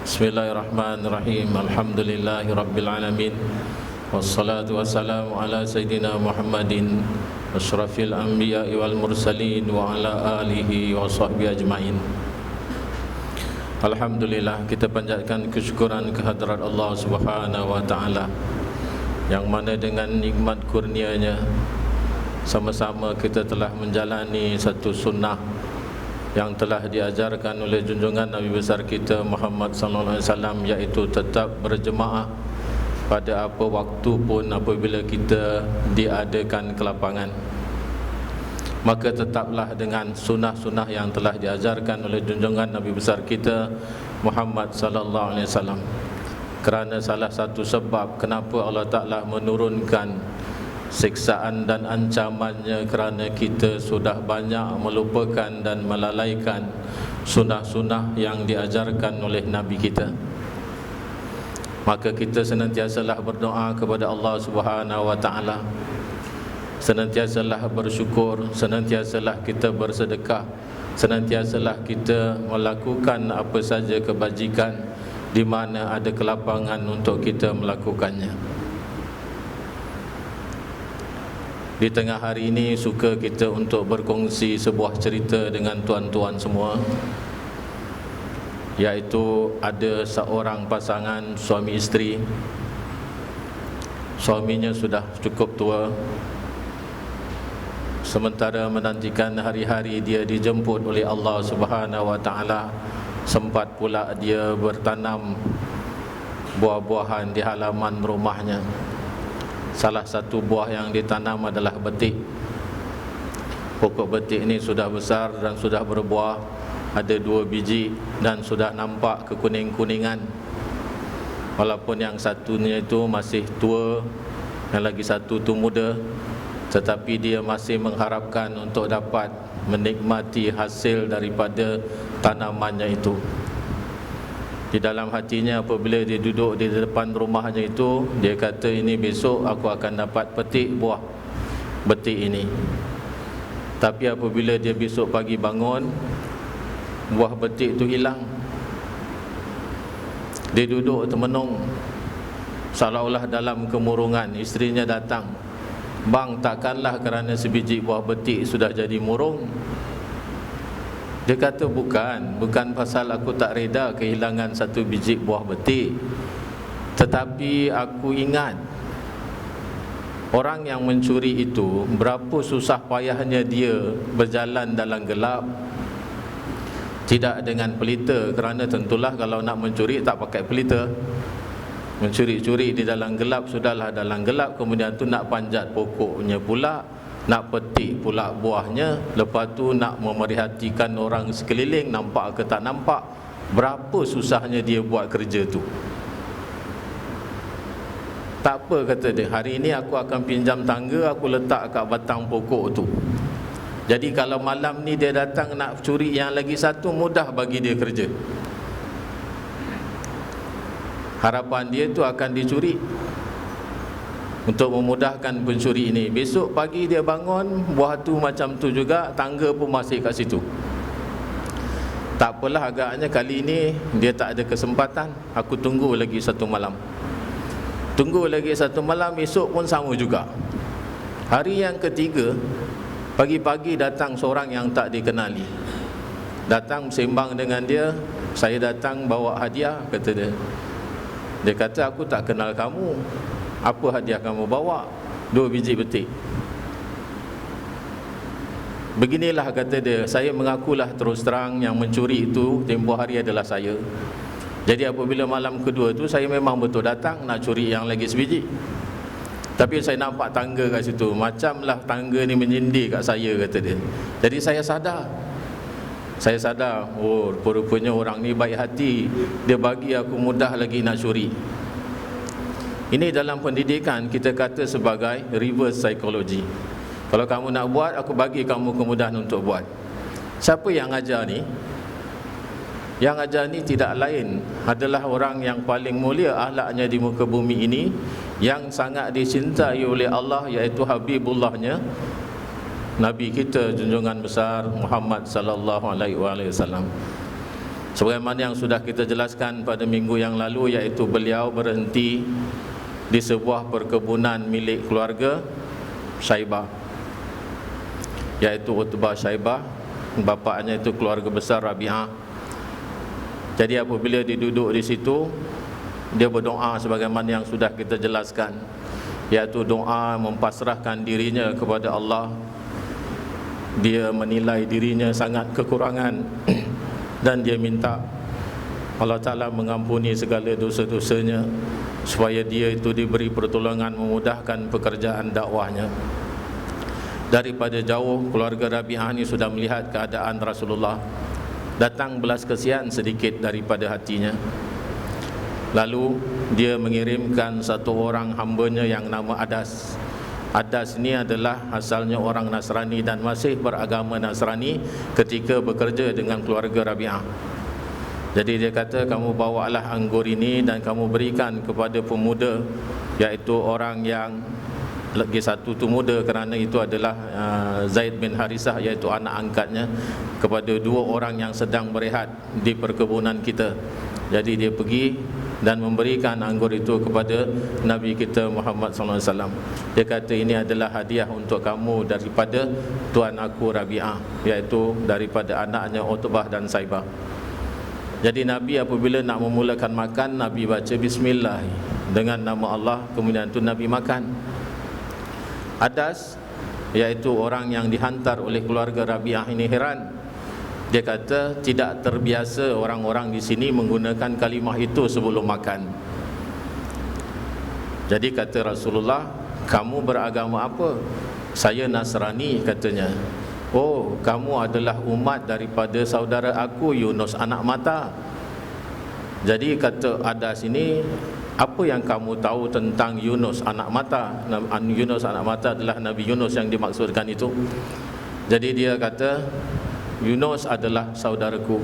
Bismillahirrahmanirrahim. Alhamdulillahi rabbil alamin. Wassalatu wassalamu ala sayyidina Muhammadin asyrafil anbiya'i wal mursalin wa ala alihi wa sahbihi ajma'in. Alhamdulillah, kita panjatkan kesyukuran kehadrat Allah Subhanahu wa taala yang mana dengan nikmat kurnianya sama-sama kita telah menjalani satu sunnah yang telah diajarkan oleh junjungan Nabi besar kita Muhammad sallallahu alaihi wasallam, iaitu tetap berjemaah pada apa waktu pun apabila kita diadakan kelapangan. Maka tetaplah dengan sunnah-sunnah yang telah diajarkan oleh junjungan Nabi besar kita Muhammad sallallahu alaihi wasallam. Kerana salah satu sebab kenapa Allah Ta'ala menurunkan siksaan dan ancamannya, kerana kita sudah banyak melupakan dan melalaikan sunnah-sunnah yang diajarkan oleh Nabi kita. Maka kita senantiasalah berdoa kepada Allah Subhanahu wa taala, senantiasalah bersyukur, senantiasalah kita bersedekah, senantiasalah kita melakukan apa saja kebajikan di mana ada kelapangan untuk kita melakukannya. Di tengah hari ini suka kita untuk berkongsi sebuah cerita dengan tuan-tuan semua, iaitu ada seorang pasangan suami isteri. Suaminya sudah cukup tua, sementara menantikan hari-hari dia dijemput oleh Allah Subhanahu wa taala, sempat pula dia bertanam buah-buahan di halaman rumahnya. Salah satu buah yang ditanam adalah betik. Pokok betik ini sudah besar dan sudah berbuah, ada 2 biji dan sudah nampak kekuning-kuningan. Walaupun yang satunya itu masih tua, yang lagi satu tu muda, tetapi dia masih mengharapkan untuk dapat menikmati hasil daripada tanamannya itu. Di dalam hatinya apabila dia duduk di depan rumahnya itu, dia kata, ini besok aku akan dapat petik buah betik ini. Tapi apabila dia besok pagi bangun, buah betik itu hilang. Dia duduk termenung, seolah-olah dalam kemurungan. Isterinya datang, bang, takkanlah kerana sebiji buah betik sudah jadi murung? Dia kata, bukan pasal aku tak reda kehilangan satu biji buah betik, tetapi aku ingat orang yang mencuri itu berapa susah payahnya dia berjalan dalam gelap, tidak dengan pelita. Kerana tentulah kalau nak mencuri tak pakai pelita. Mencuri-curi di dalam gelap, sudahlah dalam gelap, kemudian tu nak panjat pokoknya pula, nak petik pula buahnya, lepas tu nak memerhatikan orang sekeliling nampak ke tak nampak. Berapa susahnya dia buat kerja tu. Tak apa, kata dia, hari ini aku akan pinjam tangga, aku letak kat batang pokok tu. Jadi kalau malam ni dia datang nak curi yang lagi satu, mudah bagi dia kerja. Harapan dia tu akan dicuri. Untuk memudahkan pencuri ini, besok pagi dia bangun, buah tu macam tu juga, tangga pun masih kat situ. Tak apalah, agaknya kali ini dia tak ada kesempatan, aku tunggu lagi satu malam. Tunggu lagi satu malam, esok pun sama juga. Hari yang ketiga, pagi-pagi datang seorang yang tak dikenali. Datang sembang dengan dia, saya datang bawa hadiah, kata dia. Dia kata, aku tak kenal kamu. Apa hadiah kamu bawa? 2 biji betik. Beginilah, kata dia, saya mengakulah terus terang yang mencuri itu tempoh hari adalah saya. Jadi apabila malam kedua tu saya memang betul datang nak curi yang lagi sebiji. Tapi saya nampak tangga kat situ, macamlah tangga ni menyindir kat saya, kata dia. Jadi saya sadar, oh, rupanya orang ni baik hati, dia bagi aku mudah lagi nak curi. Ini dalam pendidikan kita kata sebagai reverse psychology. Kalau kamu nak buat, aku bagi kamu kemudahan untuk buat. Siapa yang ajar ni? Yang ajar ni tidak lain adalah orang yang paling mulia akhlaknya di muka bumi ini, yang sangat dicintai oleh Allah, iaitu Habibullahnya Nabi kita junjungan besar Muhammad sallallahu alaihi wasallam. Sebagaimana yang sudah kita jelaskan pada minggu yang lalu, iaitu beliau berhenti di sebuah perkebunan milik keluarga Syaibah, iaitu Utbah Syaibah, bapaknya itu keluarga besar Rabi'ah. Jadi apabila dia duduk di situ, dia berdoa sebagaimana yang sudah kita jelaskan, iaitu doa mempasrahkan dirinya kepada Allah. Dia menilai dirinya sangat kekurangan dan dia minta Allah Ta'ala mengampuni segala dosa-dosanya, supaya dia itu diberi pertolongan memudahkan pekerjaan dakwahnya. Daripada jauh, keluarga Rabi'ah ini sudah melihat keadaan Rasulullah. Datang belas kasihan sedikit daripada hatinya. Lalu dia mengirimkan satu orang hambanya yang nama Adas. Adas ini adalah asalnya orang Nasrani dan masih beragama Nasrani ketika bekerja dengan keluarga Rabi'ah. Jadi dia kata, kamu bawalah anggur ini dan kamu berikan kepada pemuda, iaitu orang yang lagi satu tu muda kerana itu adalah Zaid bin Harisah, iaitu anak angkatnya, kepada dua orang yang sedang berehat di perkebunan kita. Jadi dia pergi dan memberikan anggur itu kepada Nabi kita Muhammad SAW. Dia kata, ini adalah hadiah untuk kamu daripada tuan aku Rabi'ah, iaitu daripada anaknya Utbah dan Saibah. Jadi Nabi apabila nak memulakan makan, Nabi baca Bismillah dengan nama Allah, kemudian tu Nabi makan. Adas, iaitu orang yang dihantar oleh keluarga Rabi'ah ini, heran. Dia kata, tidak terbiasa orang-orang di sini menggunakan kalimah itu sebelum makan. Jadi kata Rasulullah, kamu beragama apa? Saya Nasrani, katanya. Oh, kamu adalah umat daripada saudara aku Yunus anak mata. Jadi kata Adas ini, apa yang kamu tahu tentang Yunus anak mata? Yunus anak mata adalah Nabi Yunus yang dimaksudkan itu. Jadi dia kata, Yunus adalah saudaraku.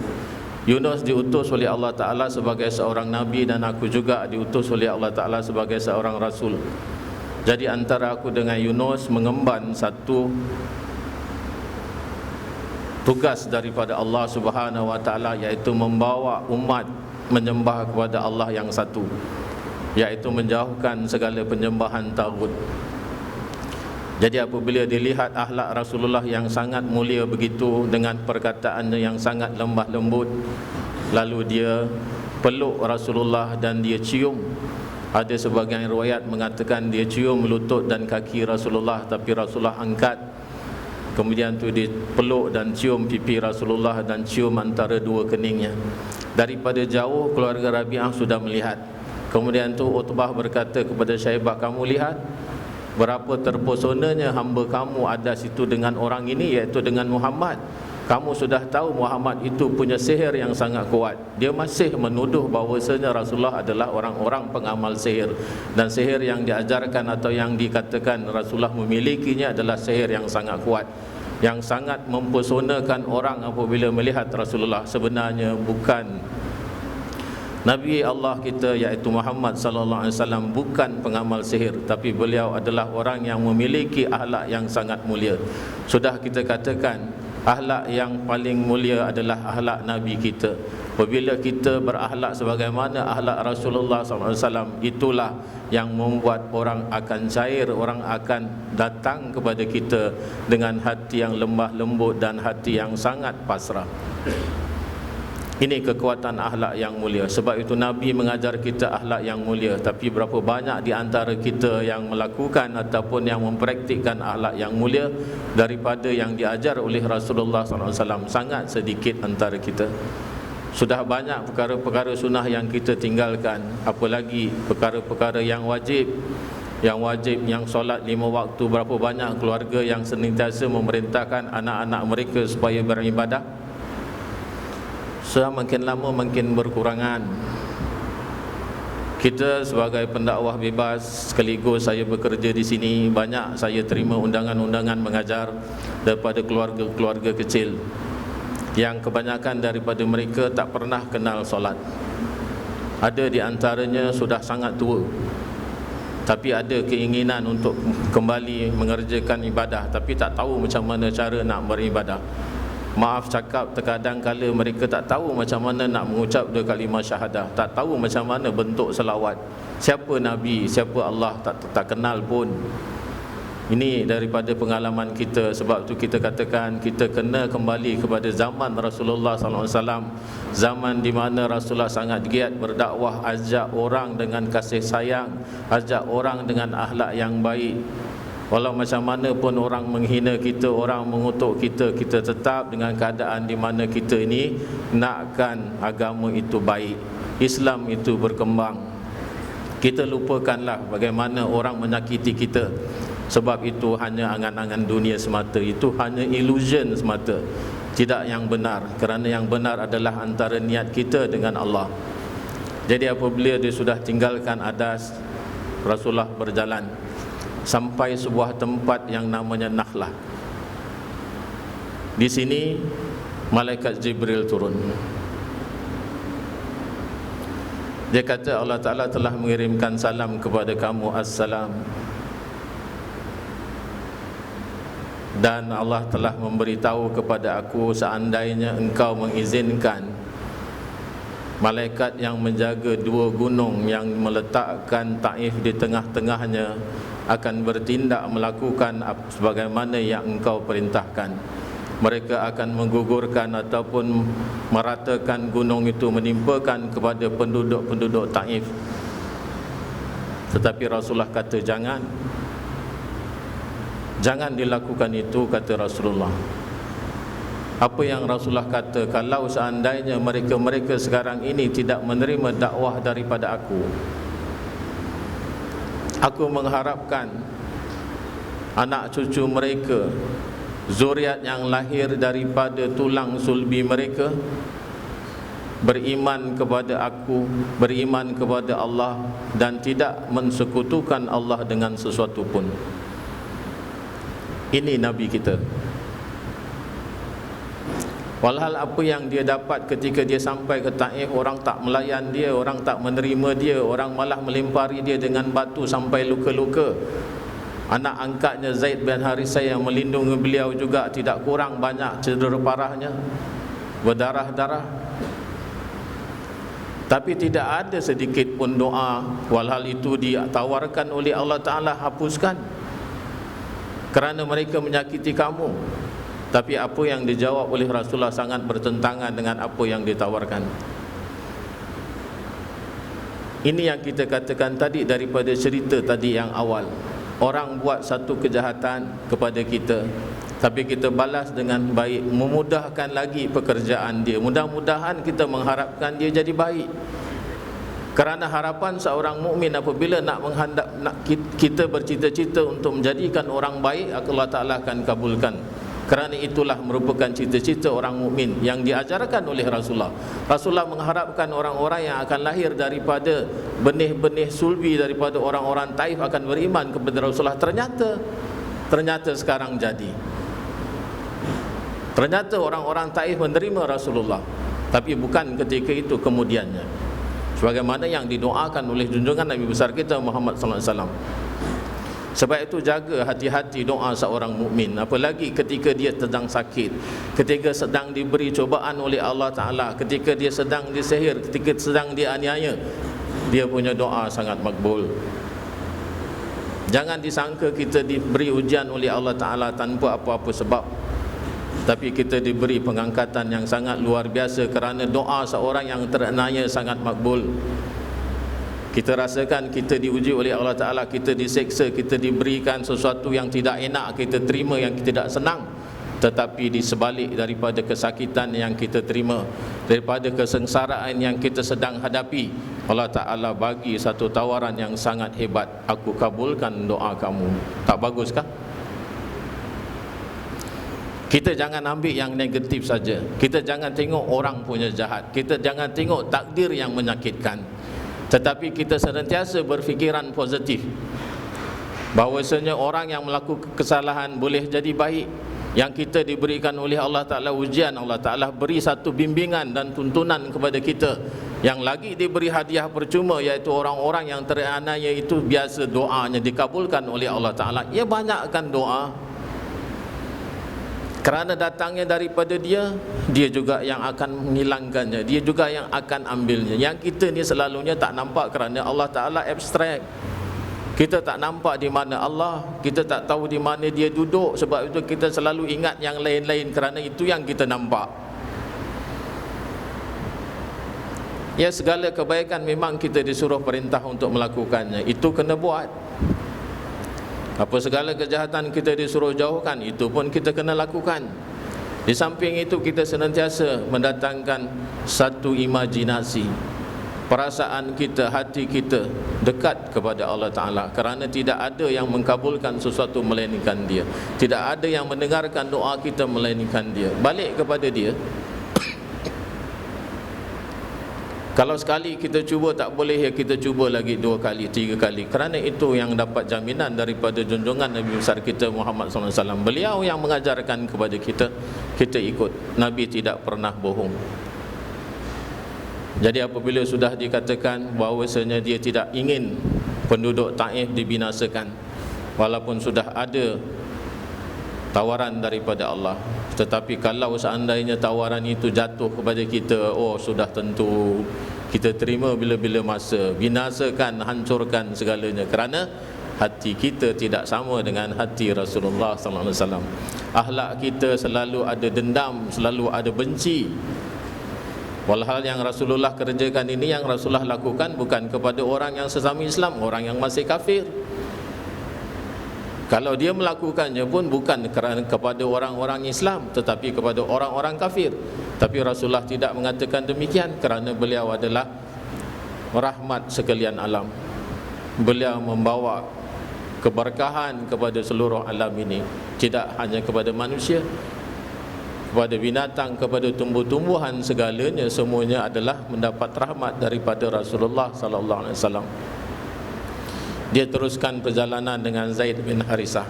Yunus diutus oleh Allah Ta'ala sebagai seorang Nabi, dan aku juga diutus oleh Allah Ta'ala sebagai seorang Rasul. Jadi antara aku dengan Yunus mengemban satu tugas daripada Allah Subhanahu Wa Ta'ala, iaitu membawa umat menyembah kepada Allah yang satu, iaitu menjauhkan segala penyembahan taghut. Jadi apabila dilihat akhlak Rasulullah yang sangat mulia begitu, dengan perkataannya yang sangat lemah lembut, lalu dia peluk Rasulullah dan dia cium. Ada sebagian riwayat mengatakan dia cium lutut dan kaki Rasulullah, tapi Rasulullah angkat. Kemudian tu dia peluk dan cium pipi Rasulullah dan cium antara dua keningnya. Daripada jauh keluarga Rabi'ah sudah melihat. Kemudian tu Utbah berkata kepada Syaibah, kamu lihat berapa terpesonanya hamba kamu Adas itu dengan orang ini, iaitu dengan Muhammad. Kamu sudah tahu Muhammad itu punya sihir yang sangat kuat. Dia masih menuduh bahawasanya Rasulullah adalah orang-orang pengamal sihir, dan sihir yang diajarkan atau yang dikatakan Rasulullah memilikinya adalah sihir yang sangat kuat, yang sangat mempesonakan orang apabila melihat Rasulullah. Sebenarnya bukan Nabi Allah kita, iaitu Muhammad sallallahu alaihi wasallam, bukan pengamal sihir, tapi beliau adalah orang yang memiliki akhlak yang sangat mulia. Sudah kita katakan, akhlak yang paling mulia adalah akhlak Nabi kita. Apabila kita berakhlak sebagaimana akhlak Rasulullah sallallahu alaihi wasallam, itulah yang membuat orang akan cair, orang akan datang kepada kita dengan hati yang lemah lembut dan hati yang sangat pasrah. Ini kekuatan akhlak yang mulia. Sebab itu Nabi mengajar kita akhlak yang mulia, tapi berapa banyak di antara kita yang melakukan ataupun yang mempraktikkan akhlak yang mulia daripada yang diajar oleh Rasulullah SAW? Sangat sedikit antara kita. Sudah banyak perkara-perkara sunnah yang kita tinggalkan, apalagi perkara-perkara yang wajib. Yang solat 5 waktu. Berapa banyak keluarga yang senantiasa memerintahkan anak-anak mereka supaya beribadah? Makin lama makin berkurangan. Kita sebagai pendakwah bebas, sekaligus saya bekerja di sini, banyak saya terima undangan-undangan mengajar daripada keluarga-keluarga kecil yang kebanyakan daripada mereka tak pernah kenal solat. Ada di antaranya sudah sangat tua, tapi ada keinginan untuk kembali mengerjakan ibadah, tapi tak tahu macam mana cara nak beribadah. Maaf cakap, terkadang kala mereka tak tahu macam mana nak mengucap dua kalimah syahadah, tak tahu macam mana bentuk selawat, siapa Nabi, siapa Allah, tak kenal pun. Ini daripada pengalaman kita. Sebab tu kita katakan kita kena kembali kepada zaman Rasulullah SAW, zaman di mana Rasulullah sangat giat berdakwah, ajak orang dengan kasih sayang, ajak orang dengan akhlak yang baik. Walau macam mana pun orang menghina kita, orang mengutuk kita, kita tetap dengan keadaan di mana kita ini nakkan agama itu baik, Islam itu berkembang. Kita lupakanlah bagaimana orang menyakiti kita. Sebab itu hanya angan-angan dunia semata, itu hanya illusion semata, tidak yang benar. Kerana yang benar adalah antara niat kita dengan Allah. Jadi apabila dia sudah tinggalkan adas, Rasulullah berjalan sampai sebuah tempat yang namanya Nakhlah. Di sini malaikat Jibril turun. Dia kata Allah Ta'ala telah mengirimkan salam kepada kamu, assalam. Dan Allah telah memberitahu kepada aku, seandainya engkau mengizinkan malaikat yang menjaga dua gunung yang meletakkan Taif di tengah-tengahnya akan bertindak melakukan sebagaimana yang engkau perintahkan. Mereka akan menggugurkan ataupun meratakan gunung itu, menimpakan kepada penduduk-penduduk Taif. Tetapi Rasulullah kata Jangan dilakukan itu, kata Rasulullah. Apa yang Rasulullah kata, kalau seandainya mereka sekarang ini tidak menerima dakwah daripada aku mengharapkan anak cucu mereka, zuriat yang lahir daripada tulang sulbi mereka, beriman kepada aku, beriman kepada Allah, dan tidak mensekutukan Allah dengan sesuatu pun. Ini Nabi kita. Walhal apa yang dia dapat ketika dia sampai ke Taif, orang tak melayan dia, orang tak menerima dia, orang malah melempari dia dengan batu sampai luka-luka. Anak angkatnya Zaid bin Harithah yang melindungi beliau juga tidak kurang banyak cedera parahnya, berdarah-darah. Tapi tidak ada sedikit pun doa. Walhal itu ditawarkan oleh Allah Ta'ala, hapuskan kerana mereka menyakiti kamu. Tapi apa yang dijawab oleh Rasulullah sangat bertentangan dengan apa yang ditawarkan. Ini yang kita katakan tadi daripada cerita tadi yang awal. Orang buat satu kejahatan kepada kita, tapi kita balas dengan baik, memudahkan lagi pekerjaan dia. Mudah-mudahan kita mengharapkan dia jadi baik. Kerana harapan seorang mukmin apabila nak kita bercita-cita untuk menjadikan orang baik, Allah Ta'ala akan kabulkan. Kerana itulah merupakan cita-cita orang mukmin yang diajarkan oleh Rasulullah. Rasulullah mengharapkan orang-orang yang akan lahir daripada benih-benih sulbi daripada orang-orang Taif akan beriman kepada Rasulullah. Ternyata sekarang jadi. Ternyata orang-orang Taif menerima Rasulullah, tapi bukan ketika itu kemudiannya. Sebagaimana yang didoakan oleh junjungan Nabi besar kita Muhammad sallallahu alaihi wasallam. Sebab itu jaga hati-hati doa seorang mukmin, apalagi ketika dia sedang sakit, ketika sedang diberi cobaan oleh Allah Ta'ala, ketika dia sedang disihir, ketika sedang dianiaya, dia punya doa sangat makbul. Jangan disangka kita diberi ujian oleh Allah Ta'ala tanpa apa-apa sebab, tapi kita diberi pengangkatan yang sangat luar biasa kerana doa seorang yang teraniaya sangat makbul. Kita rasakan kita diuji oleh Allah Ta'ala, kita diseksa, kita diberikan sesuatu yang tidak enak, kita terima yang tidak senang. Tetapi di sebalik daripada kesakitan yang kita terima, daripada kesengsaraan yang kita sedang hadapi, Allah Ta'ala bagi satu tawaran yang sangat hebat. Aku kabulkan doa kamu. Tak baguskah? Kita jangan ambil yang negatif saja. Kita jangan tengok orang punya jahat. Kita jangan tengok takdir yang menyakitkan. Tetapi kita senantiasa berfikiran positif, bahawasanya orang yang melakukan kesalahan boleh jadi baik. Yang kita diberikan oleh Allah Ta'ala ujian, Allah Ta'ala beri satu bimbingan dan tuntunan kepada kita. Yang lagi diberi hadiah percuma, iaitu orang-orang yang teraniaya itu biasa doanya dikabulkan oleh Allah Ta'ala. Ia banyakkan doa, kerana datangnya daripada dia, dia juga yang akan menghilangkannya, dia juga yang akan ambilnya. Yang kita ni selalunya tak nampak kerana Allah Ta'ala abstrak. Kita tak nampak di mana Allah, kita tak tahu di mana dia duduk. Sebab itu kita selalu ingat yang lain-lain, kerana itu yang kita nampak. Ya, segala kebaikan memang kita disuruh perintah untuk melakukannya, itu kena buat. Apa segala kejahatan kita disuruh jauhkan, itu pun kita kena lakukan. Di samping itu kita senantiasa mendatangkan satu imajinasi, perasaan kita, hati kita dekat kepada Allah Ta'ala, kerana tidak ada yang mengkabulkan sesuatu melainkan dia. Tidak ada yang mendengarkan doa kita melainkan dia. Balik kepada dia. Kalau sekali kita cuba tak boleh, ya kita cuba lagi 2 kali, 3 kali. Kerana itu yang dapat jaminan daripada junjungan Nabi besar kita Muhammad SAW. Beliau yang mengajarkan kepada kita, kita ikut. Nabi tidak pernah bohong. Jadi apabila sudah dikatakan bahawasanya dia tidak ingin penduduk Taif dibinasakan, walaupun sudah ada tawaran daripada Allah, tetapi kalau seandainya tawaran itu jatuh kepada kita, oh sudah tentu kita terima bila-bila masa, binasakan, hancurkan segalanya, kerana hati kita tidak sama dengan hati Rasulullah sallallahu alaihi wasallam. Akhlak kita selalu ada dendam, selalu ada benci. Walhal yang Rasulullah kerjakan ini, yang Rasulullah lakukan bukan kepada orang yang sesama Islam, orang yang masih kafir. Kalau dia melakukannya pun bukan kerana kepada orang-orang Islam, tetapi kepada orang-orang kafir. Tapi Rasulullah tidak mengatakan demikian, kerana beliau adalah rahmat sekalian alam. Beliau membawa keberkahan kepada seluruh alam ini, tidak hanya kepada manusia, kepada binatang, kepada tumbuh-tumbuhan, segalanya semuanya adalah mendapat rahmat daripada Rasulullah sallallahu alaihi wasallam. Dia teruskan perjalanan dengan Zaid bin Harisah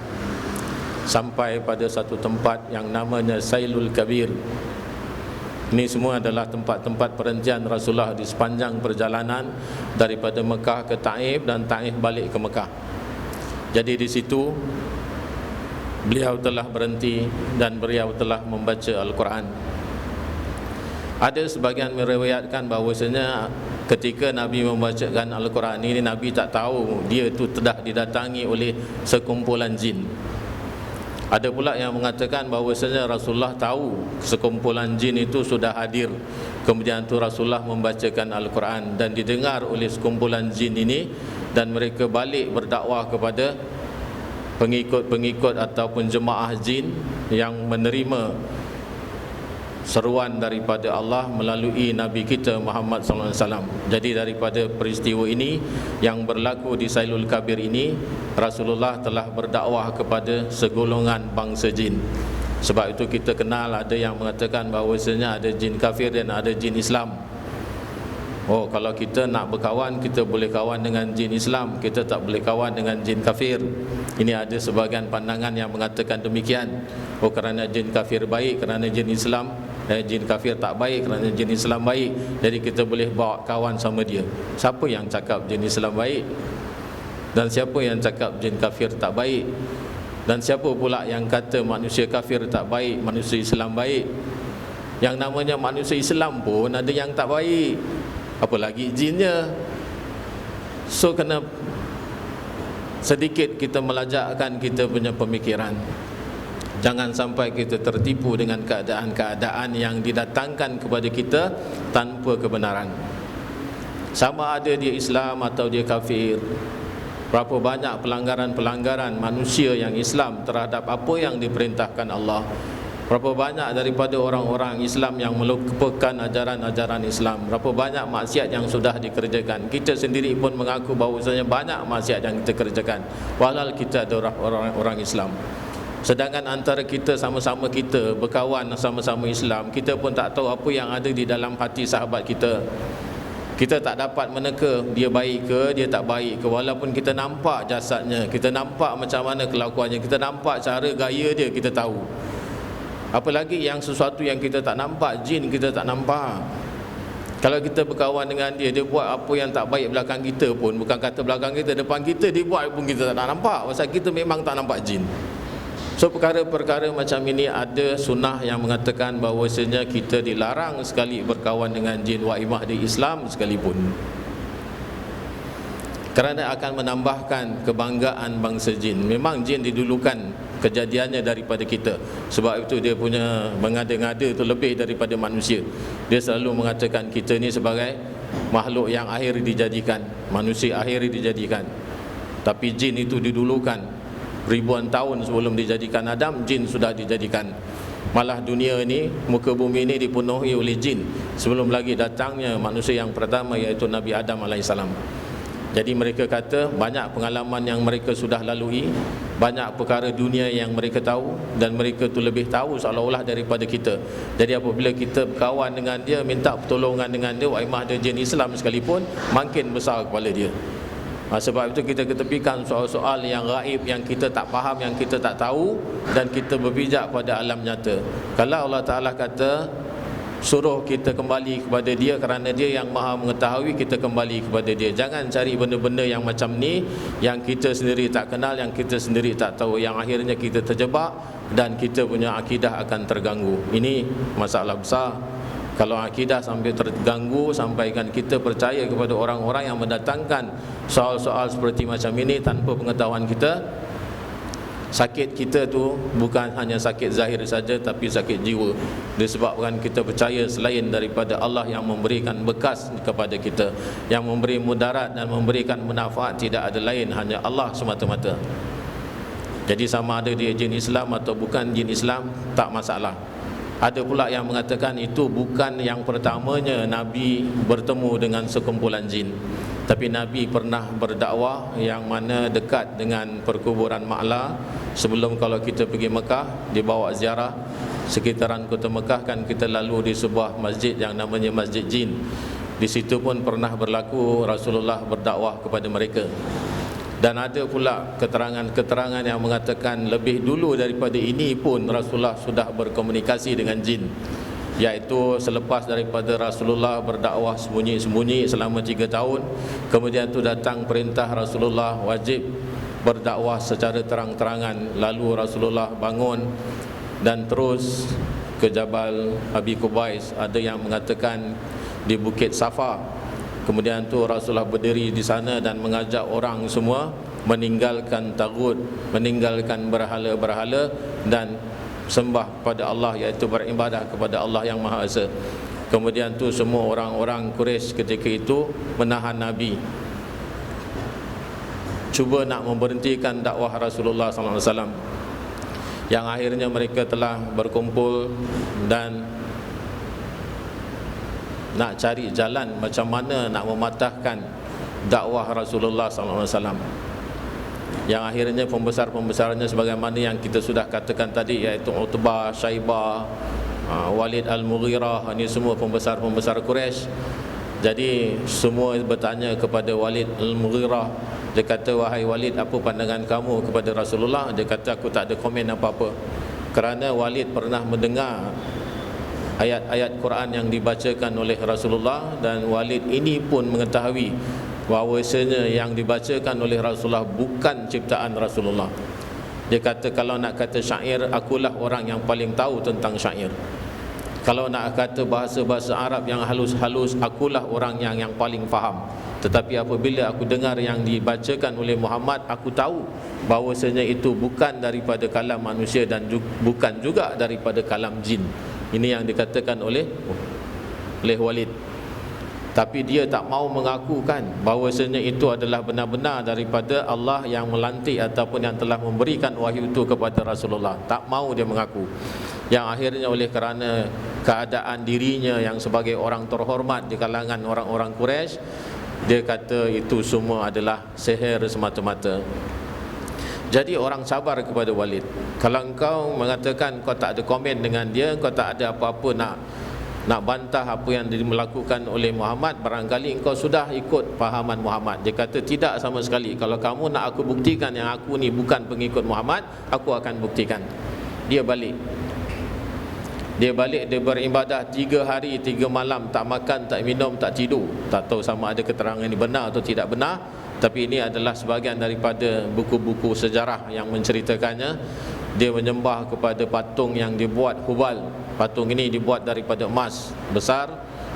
sampai pada satu tempat yang namanya Sailul Kabir. Ini semua adalah tempat-tempat perhentian Rasulullah di sepanjang perjalanan daripada Mekah ke Taif dan Taif balik ke Mekah. Jadi di situ beliau telah berhenti dan beliau telah membaca Al-Quran. Ada sebagian meriwayatkan bahawasanya ketika Nabi membacakan Al-Quran ini, Nabi tak tahu dia itu telah didatangi oleh sekumpulan jin. Ada pula yang mengatakan bahawasanya Rasulullah tahu sekumpulan jin itu sudah hadir. Kemudian itu Rasulullah membacakan Al-Quran dan didengar oleh sekumpulan jin ini, dan mereka balik berdakwah kepada pengikut-pengikut ataupun jemaah jin yang menerima seruan daripada Allah melalui Nabi kita Muhammad SAW. Jadi daripada peristiwa ini yang berlaku di Sailul Kabir ini, Rasulullah telah berdakwah kepada segolongan bangsa jin. Sebab itu kita kenal ada yang mengatakan bahawasanya ada jin kafir dan ada jin Islam. Oh, kalau kita nak berkawan, kita boleh kawan dengan jin Islam, kita tak boleh kawan dengan jin kafir. Ini ada sebagian pandangan yang mengatakan demikian. Oh, kerana jin kafir baik, kerana jin Islam jin kafir tak baik, kerana jin Islam baik, jadi kita boleh bawa kawan sama dia. Siapa yang cakap jin Islam baik? Dan siapa yang cakap jin kafir tak baik? Dan siapa pula yang kata manusia kafir tak baik, manusia Islam baik? Yang namanya manusia Islam pun ada yang tak baik, apalagi jinnya. So kena sedikit kita melajakkan kita punya pemikiran. Jangan sampai kita tertipu dengan keadaan-keadaan yang didatangkan kepada kita tanpa kebenaran. Sama ada dia Islam atau dia kafir. Berapa banyak pelanggaran-pelanggaran manusia yang Islam terhadap apa yang diperintahkan Allah. Berapa banyak daripada orang-orang Islam yang melupakan ajaran-ajaran Islam. Berapa banyak maksiat yang sudah dikerjakan. Kita sendiri pun mengaku bahawasanya banyak maksiat yang kita kerjakan, walhal kita ada orang-orang Islam. Sedangkan antara kita sama-sama kita berkawan sama-sama Islam, kita pun tak tahu apa yang ada di dalam hati sahabat kita. Kita tak dapat meneka dia baik ke, dia tak baik ke. Walaupun kita nampak jasadnya, kita nampak macam mana kelakuannya, kita nampak cara gaya dia, kita tahu. Apalagi yang sesuatu yang kita tak nampak, jin kita tak nampak. Kalau kita berkawan dengan dia, dia buat apa yang tak baik belakang kita pun, bukan kata belakang kita, depan kita dia buat pun kita tak nampak, pasal kita memang tak nampak jin. So perkara-perkara macam ini ada sunnah yang mengatakan bahawasanya kita dilarang sekali berkawan dengan jin, waimah di Islam sekalipun, kerana akan menambahkan kebanggaan bangsa jin. Memang jin didulukan kejadiannya daripada kita, sebab itu dia punya mengada-ngada itu lebih daripada manusia. Dia selalu mengatakan kita ni sebagai makhluk yang akhir dijadikan, manusia akhir dijadikan. Tapi jin itu didulukan ribuan tahun sebelum dijadikan Adam, jin sudah dijadikan. Malah dunia ni, muka bumi ni dipenuhi oleh jin sebelum lagi datangnya manusia yang pertama, iaitu Nabi Adam AS. Jadi mereka kata banyak pengalaman yang mereka sudah lalui, banyak perkara dunia yang mereka tahu, dan mereka tu lebih tahu seolah-olah daripada kita. Jadi apabila kita berkawan dengan dia, minta pertolongan dengan dia, waimah dia jin Islam sekalipun, makin besar kepala dia. Sebab itu kita ketepikan soal-soal yang gaib, yang kita tak faham, yang kita tak tahu, dan kita berpijak pada alam nyata. Kalau Allah Ta'ala kata suruh kita kembali kepada dia kerana dia yang maha mengetahui, kita kembali kepada dia. Jangan cari benda-benda yang macam ni, yang kita sendiri tak kenal, yang kita sendiri tak tahu, yang akhirnya kita terjebak dan kita punya akidah akan terganggu. Ini masalah besar. Kalau akidah sampai terganggu, sampaikan kita percaya kepada orang-orang yang mendatangkan soal-soal seperti macam ini tanpa pengetahuan kita, sakit kita tu bukan hanya sakit zahir saja, tapi sakit jiwa. Disebabkan kita percaya selain daripada Allah yang memberikan bekas kepada kita, yang memberi mudarat dan memberikan manfaat, tidak ada lain, hanya Allah semata-mata. Jadi sama ada dia jin Islam atau bukan jin Islam, tak masalah. Ada pula yang mengatakan itu bukan yang pertamanya Nabi bertemu dengan sekumpulan jin, tapi Nabi pernah berdakwah yang mana dekat dengan perkuburan Ma'la. Sebelum kalau kita pergi Mekah, dibawa ziarah sekitaran kota Mekah, kan kita lalu di sebuah masjid yang namanya Masjid Jin. Di situ pun pernah berlaku Rasulullah berdakwah kepada mereka. Dan ada pula keterangan-keterangan yang mengatakan lebih dulu daripada ini pun Rasulullah sudah berkomunikasi dengan jin, iaitu selepas daripada Rasulullah berdakwah sembunyi-sembunyi selama 3 tahun, kemudian tu datang perintah Rasulullah wajib berdakwah secara terang-terangan. Lalu Rasulullah bangun dan terus ke Jabal Abi Qubais, ada yang mengatakan di Bukit Safa. Kemudian tu Rasulullah berdiri di sana dan mengajak orang semua meninggalkan tagut, meninggalkan berhala-berhala dan sembah pada Allah, iaitu beribadah kepada Allah yang Maha Esa. Kemudian tu semua orang-orang Quraisy ketika itu menahan Nabi, cuba nak memberhentikan dakwah Rasulullah SAW. Yang akhirnya mereka telah berkumpul dan nak cari jalan macam mana nak mematahkan dakwah Rasulullah SAW. Yang akhirnya pembesar-pembesarnya sebagaimana yang kita sudah katakan tadi, iaitu Utbah, Syaibah, Walid Al-Mughirah, ini semua pembesar-pembesar Quraisy. Jadi semua bertanya kepada Walid Al-Mughirah. Dia kata, wahai Walid, apa pandangan kamu kepada Rasulullah? Dia kata, aku tak ada komen apa-apa, kerana Walid pernah mendengar ayat-ayat Quran yang dibacakan oleh Rasulullah, dan Walid ini pun mengetahui bahawasanya yang dibacakan oleh Rasulullah bukan ciptaan Rasulullah. Dia kata, kalau nak kata syair, akulah orang yang paling tahu tentang syair. Kalau nak kata bahasa-bahasa Arab yang halus-halus, akulah orang yang paling faham. Tetapi apabila aku dengar yang dibacakan oleh Muhammad, aku tahu bahawasanya itu bukan daripada kalam manusia dan bukan juga daripada kalam jin. Ini yang dikatakan oleh Walid. Tapi dia tak mau mengakukan bahawasanya itu adalah benar-benar daripada Allah yang melantik ataupun yang telah memberikan wahyu itu kepada Rasulullah. Tak mau dia mengaku. Yang akhirnya oleh kerana keadaan dirinya yang sebagai orang terhormat di kalangan orang-orang Quraisy, dia kata itu semua adalah sihir semata-mata. Jadi orang sabar kepada Walid. Kalau engkau mengatakan kau tak ada komen dengan dia, kau tak ada apa-apa nak bantah apa yang dilakukan oleh Muhammad, barangkali engkau sudah ikut fahaman Muhammad. Dia kata tidak sama sekali. Kalau kamu nak aku buktikan yang aku ni bukan pengikut Muhammad, aku akan buktikan. Dia balik. Dia balik, dia beribadah 3 hari 3 malam, tak makan, tak minum, tak tidur. Tak tahu sama ada keterangan ini benar atau tidak benar, tapi ini adalah sebahagian daripada buku-buku sejarah yang menceritakannya. Dia menyembah kepada patung yang dibuat Hubal. Patung ini dibuat daripada emas besar,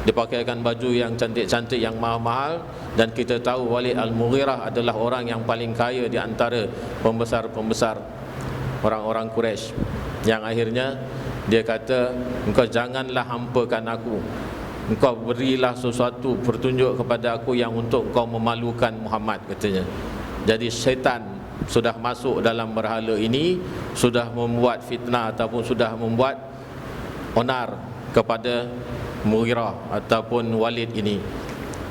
dipakaikan baju yang cantik-cantik, yang mahal-mahal. Dan kita tahu Walid Al-Mughirah adalah orang yang paling kaya di antara pembesar-pembesar orang-orang Quraisy, yang akhirnya dia kata, engkau janganlah hampakan aku, engkau berilah sesuatu petunjuk kepada aku yang untuk kau memalukan Muhammad, katanya. Jadi syaitan sudah masuk dalam berhala ini, sudah membuat fitnah ataupun sudah membuat onar kepada Mughirah ataupun Walid ini.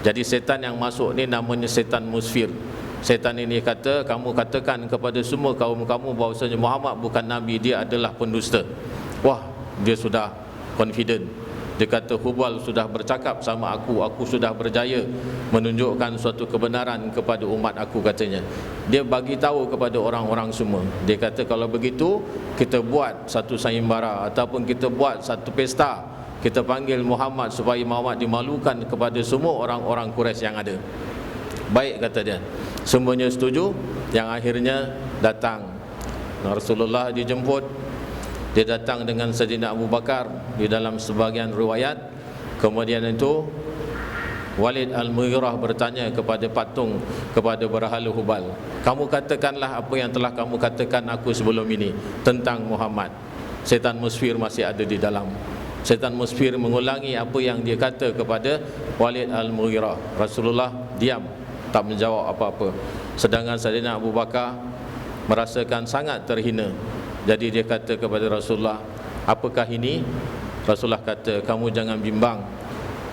Jadi setan yang masuk ni namanya setan musfir. Setan ini kata, kamu katakan kepada semua kaum kamu bahawasanya Muhammad bukan Nabi, dia adalah pendusta. Wah, dia sudah confident. Dia kata, Hubal sudah bercakap sama aku sudah berjaya menunjukkan suatu kebenaran kepada umat aku, katanya. Dia bagi tahu kepada orang-orang semua. Dia kata, kalau begitu kita buat satu sayembara ataupun kita buat satu pesta, kita panggil Muhammad supaya Muhammad dimalukan kepada semua orang-orang Quraisy yang ada. Baik, kata dia. Semuanya setuju. Yang akhirnya datang Rasulullah dijemput. Dia datang dengan Sayyidina Abu Bakar di dalam sebahagian riwayat. Kemudian itu Walid Al-Mughirah bertanya kepada patung, kepada berhala Hubal, kamu katakanlah apa yang telah kamu katakan aku sebelum ini tentang Muhammad. Setan musfir masih ada di dalam. Setan musfir mengulangi apa yang dia kata kepada Walid Al-Mughirah. Rasulullah diam, tak menjawab apa-apa. Sedangkan Sayyidina Abu Bakar merasakan sangat terhina. Jadi dia kata kepada Rasulullah, apakah ini? Rasulullah kata, kamu jangan bimbang.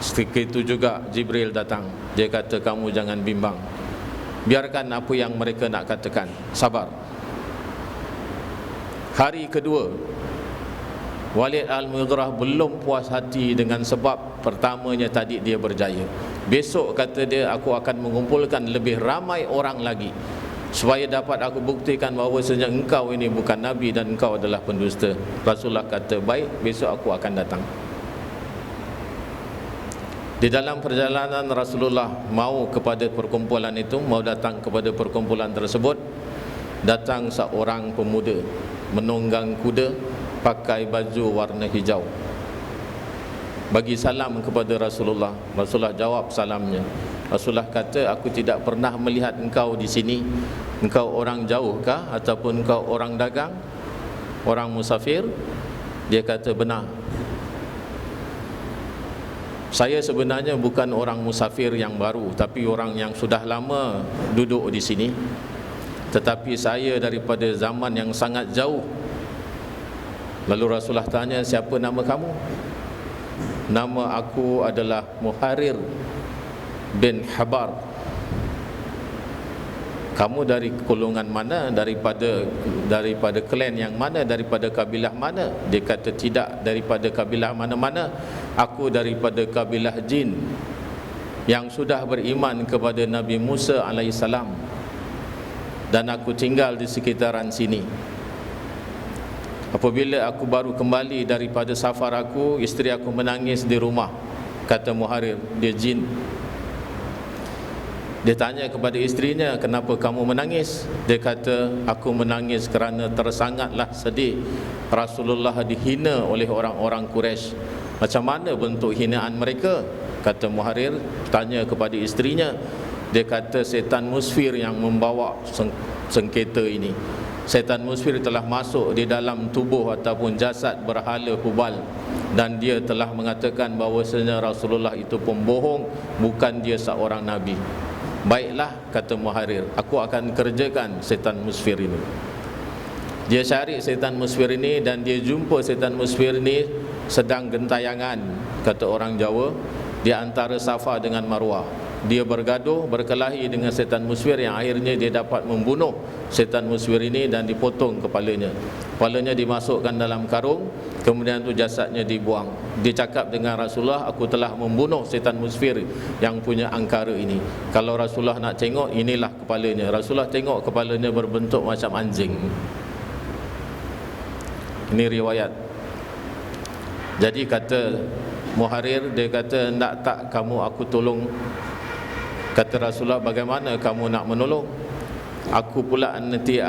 Seketika itu juga Jibril datang. Dia kata, kamu jangan bimbang, biarkan apa yang mereka nak katakan, sabar. Hari kedua, Walid Al-Mughirah belum puas hati dengan sebab pertamanya tadi dia berjaya. Besok kata dia, aku akan mengumpulkan lebih ramai orang lagi supaya dapat aku buktikan bahawasanya engkau ini bukan Nabi dan engkau adalah pendusta. Rasulullah kata, baik, besok aku akan datang. Di dalam perjalanan Rasulullah mau kepada perkumpulan itu, mau datang kepada perkumpulan tersebut, datang seorang pemuda menunggang kuda, pakai baju warna hijau, bagi salam kepada Rasulullah. Rasulullah jawab salamnya. Rasulullah kata, aku tidak pernah melihat engkau di sini. Engkau orang jauhkah ataupun engkau orang dagang, orang musafir? Dia kata, benar. Saya sebenarnya bukan orang musafir yang baru, tapi orang yang sudah lama duduk di sini. Tetapi saya daripada zaman yang sangat jauh. Lalu Rasulullah tanya, siapa nama kamu? Nama aku adalah Muharir bin Habar. Kamu dari golongan mana? Daripada klan yang mana? Daripada kabilah mana? Dia kata, tidak daripada kabilah mana-mana. Aku daripada kabilah jin yang sudah beriman kepada Nabi Musa alaihissalam, dan aku tinggal di sekitaran sini. Apabila aku baru kembali daripada safar aku, isteri aku menangis di rumah. Kata Muharir, dia jin. Dia tanya kepada isterinya, kenapa kamu menangis? Dia kata, aku menangis kerana tersangatlah sedih Rasulullah dihina oleh orang-orang Quraisy. Macam mana bentuk hinaan mereka? Kata Muharir, tanya kepada isterinya. Dia kata, setan musfir yang membawa sengketa ini. Setan musfir telah masuk di dalam tubuh ataupun jasad berhala Hubal, dan dia telah mengatakan bahawasanya Rasulullah itu pembohong, bukan dia seorang Nabi. Baiklah, kata Muharir, aku akan kerjakan setan musfir ini. Dia cari setan musfir ini dan dia jumpa setan musfir ini sedang gentayangan, kata orang Jawa, di antara Safa dengan Marwah. Dia bergaduh, berkelahi dengan setan musfir, yang akhirnya dia dapat membunuh setan musfir ini dan dipotong kepalanya. Kepalanya dimasukkan dalam karung, kemudian tu jasadnya dibuang. Dia cakap dengan Rasulullah, aku telah membunuh setan musfir yang punya angkara ini. Kalau Rasulullah nak tengok, inilah kepalanya. Rasulullah tengok kepalanya berbentuk macam anjing. Ini riwayat. Jadi kata Muharir, dia kata, nak tak kamu aku tolong? Kata Rasulullah, bagaimana kamu nak menolong? Aku pula nanti